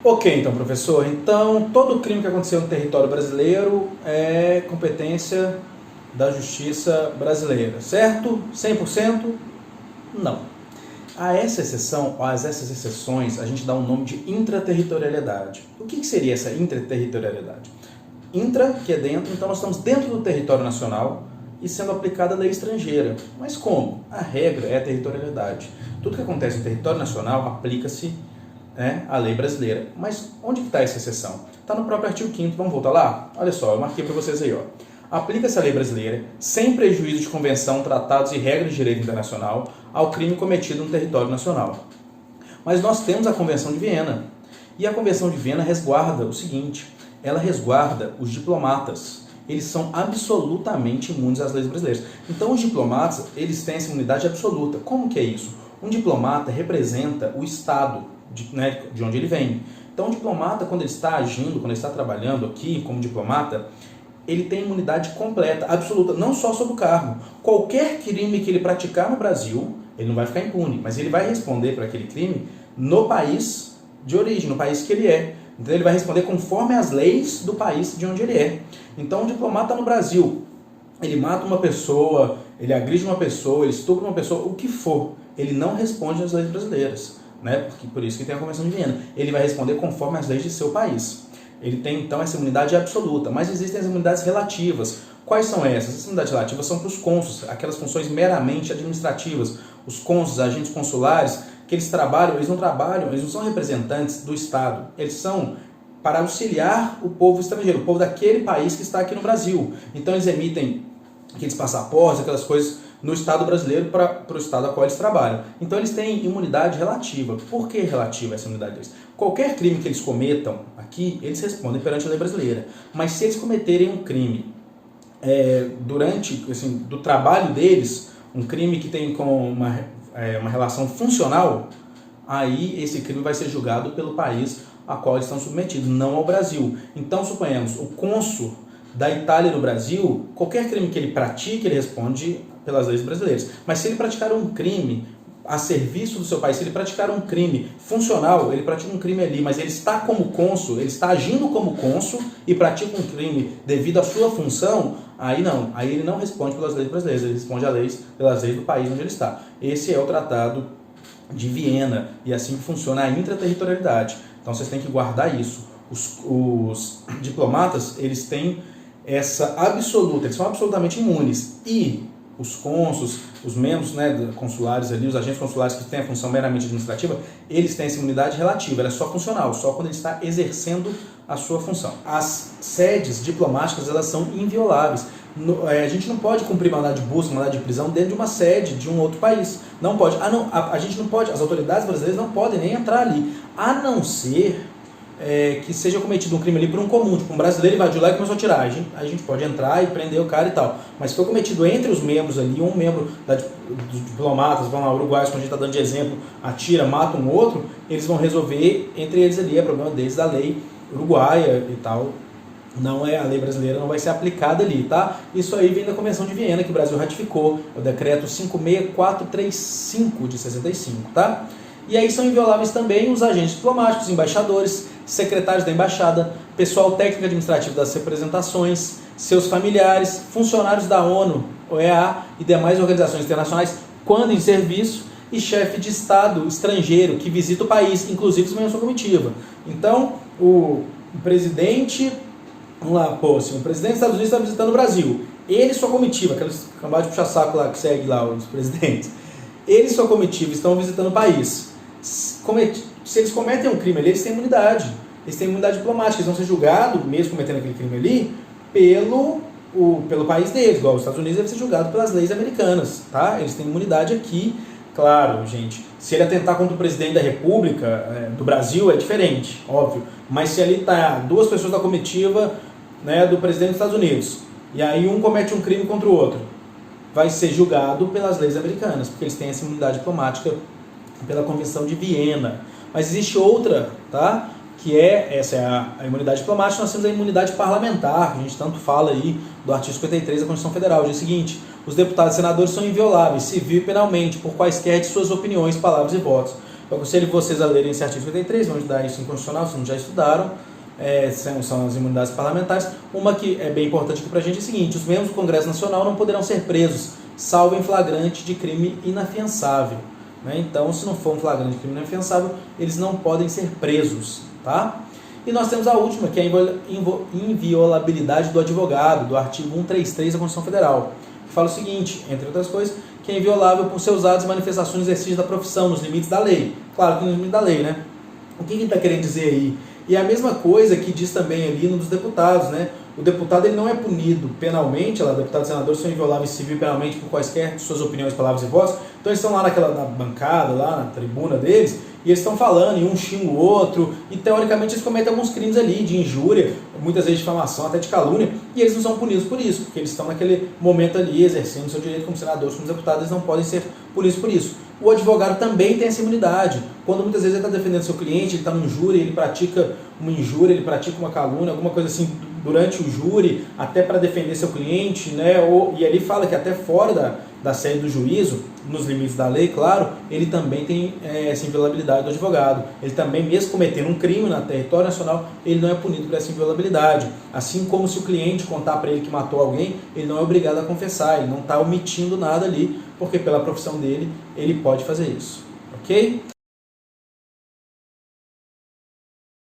Ok, então, professor. Então, todo crime que aconteceu no território brasileiro é competência da justiça brasileira, certo? 100%? Não. A essa exceção, ou essas exceções, a gente dá um nome de intraterritorialidade. O que seria essa intraterritorialidade? Intra, que é dentro, então nós estamos dentro do território nacional e sendo aplicada a lei estrangeira. Mas como? A regra é a territorialidade. Tudo que acontece no território nacional aplica-se a lei brasileira. Mas onde está essa exceção? Está no próprio artigo 5º, vamos voltar lá? Olha só, eu marquei para vocês aí, ó. Aplica-se a lei brasileira, sem prejuízo de convenção, tratados e regras de direito internacional, ao crime cometido no território nacional. Mas nós temos a Convenção de Viena. E a Convenção de Viena resguarda o seguinte, ela resguarda os diplomatas. Eles são absolutamente imunes às leis brasileiras. Então os diplomatas, eles têm essa imunidade absoluta. Como que é isso? Um diplomata representa o Estado de onde ele vem. Então o diplomata, quando ele está agindo, quando ele está trabalhando aqui como diplomata, ele tem imunidade completa, absoluta, não só sobre o cargo. Qualquer crime que ele praticar no Brasil, ele não vai ficar impune, mas ele vai responder por aquele crime no país de origem, no país que ele é. Então ele vai responder conforme as leis do país de onde ele é. Então um diplomata no Brasil, ele mata uma pessoa, ele agride uma pessoa, ele estupra uma pessoa, o que for, ele não responde às leis brasileiras, né? Por isso que tem a Convenção de Viena. Ele vai responder conforme as leis de seu país. Ele tem, então, essa imunidade absoluta, mas existem as imunidades relativas. Quais são essas? As imunidades relativas são para os cônsules, aquelas funções meramente administrativas. Os cônsules, agentes consulares, que eles não são representantes do Estado, eles são para auxiliar o povo estrangeiro, o povo daquele país que está aqui no Brasil. Então eles emitem aqueles passaportes, aquelas coisas no Estado brasileiro para o Estado a qual eles trabalham. Então eles têm imunidade relativa. Por que relativa essa imunidade deles? Qualquer crime que eles cometam aqui, eles respondem perante a lei brasileira. Mas se eles cometerem um crime durante do trabalho deles, um crime que tem com uma relação funcional, aí esse crime vai ser julgado pelo país a qual eles estão submetidos, não ao Brasil. Então, suponhamos, o cônsul da Itália no Brasil, qualquer crime que ele pratique, ele responde pelas leis brasileiras. Mas se ele praticar um crime a serviço do seu país, se ele praticar um crime funcional, ele pratica um crime ali, mas ele está como cônsul, ele está agindo como cônsul e pratica um crime devido à sua função, aí não, aí ele não responde pelas leis brasileiras, ele responde pelas leis do país onde ele está. Esse é o Tratado de Viena, e assim que funciona a intraterritorialidade. Então vocês têm que guardar isso. Os diplomatas, eles têm essa absoluta, eles são absolutamente imunes, e os cônsuls, os membros consulares ali, os agentes consulares que têm a função meramente administrativa, eles têm essa imunidade relativa, ela é só funcional, só quando ele está exercendo a sua função. As sedes diplomáticas, elas são invioláveis. A gente não pode cumprir mandado de busca, mandado de prisão dentro de uma sede de um outro país. Não pode. A gente não pode, as autoridades brasileiras não podem nem entrar ali, a não ser que seja cometido um crime ali por um comum, tipo um brasileiro invadiu lá e começou a atirar. A gente pode entrar e prender o cara e tal. Mas se for cometido entre os membros ali, um membro dos diplomatas, vão lá, uruguaios, como a gente está dando de exemplo, atira, mata um outro, eles vão resolver entre eles ali, é problema deles da lei uruguaia e tal. Não é, a lei brasileira não vai ser aplicada ali, tá? Isso aí vem da Convenção de Viena, que o Brasil ratificou, o decreto 56435 de 65, tá? E aí são invioláveis também os agentes diplomáticos, embaixadores, secretários da embaixada, pessoal técnico administrativo das representações, seus familiares, funcionários da ONU, OEA e demais organizações internacionais, quando em serviço, e chefe de Estado estrangeiro que visita o país, inclusive se sua comitiva. Então, o presidente, vamos lá, se o presidente dos Estados Unidos está visitando o Brasil, ele e sua comitiva, aqueles cambada de puxa-saco lá que segue lá os presidentes, ele e sua comitiva estão visitando o país. Se eles cometem um crime ali, eles têm imunidade. Eles têm imunidade diplomática. Eles vão ser julgados, mesmo cometendo aquele crime ali, pelo país deles. Igual os Estados Unidos deve ser julgado pelas leis americanas, tá? Eles têm imunidade aqui. Claro, gente, se ele atentar contra o presidente da República do Brasil, é diferente, óbvio. Mas se ali tá duas pessoas da comitiva do presidente dos Estados Unidos, e aí um comete um crime contra o outro, vai ser julgado pelas leis americanas, porque eles têm essa imunidade diplomática pela Convenção de Viena. Mas existe outra, tá? Que essa é a imunidade diplomática. Nós temos a imunidade parlamentar, que a gente tanto fala aí do artigo 53 da Constituição Federal. Diz o seguinte: os deputados e senadores são invioláveis, civil e penalmente, por quaisquer de suas opiniões, palavras e votos. Eu aconselho vocês a lerem esse artigo 53, vão estudar isso em constitucional, se não já estudaram, são as imunidades parlamentares. Uma que é bem importante aqui para a gente é o seguinte: os membros do Congresso Nacional não poderão ser presos, salvo em flagrante de crime inafiançável. Né? Então, se não for um flagrante de crime inafiançável, eles não podem ser presos. Tá? E nós temos a última, que é a inviolabilidade do advogado, do artigo 133 da Constituição Federal, que fala o seguinte, entre outras coisas, que é inviolável por seus atos e manifestações no exercício da profissão, nos limites da lei. Claro que nos limites da lei, né? O que ele está querendo dizer aí? E é a mesma coisa que diz também ali no dos deputados, né? O deputado ele não é punido penalmente, lá, deputados e senadores são invioláveis civil e penalmente por quaisquer suas opiniões, palavras e votos. Então eles estão lá na bancada, lá na tribuna deles, e eles estão falando, e um xinga o outro, e teoricamente eles cometem alguns crimes ali, de injúria, muitas vezes de difamação, até de calúnia, e eles não são punidos por isso, porque eles estão naquele momento ali, exercendo o seu direito como senadores, como deputados, eles não podem ser punidos por isso. O advogado também tem essa imunidade. Quando muitas vezes ele está defendendo seu cliente, ele está num júri, ele pratica uma injúria, ele pratica uma calúnia, alguma coisa assim durante o júri, até para defender seu cliente, né? E ali fala que até fora da sede do juízo, nos limites da lei, claro, ele também tem essa inviolabilidade do advogado. Ele também, mesmo cometendo um crime no território nacional, ele não é punido por essa inviolabilidade. Assim como se o cliente contar para ele que matou alguém, ele não é obrigado a confessar, ele não está omitindo nada ali, porque pela profissão dele, ele pode fazer isso. Ok?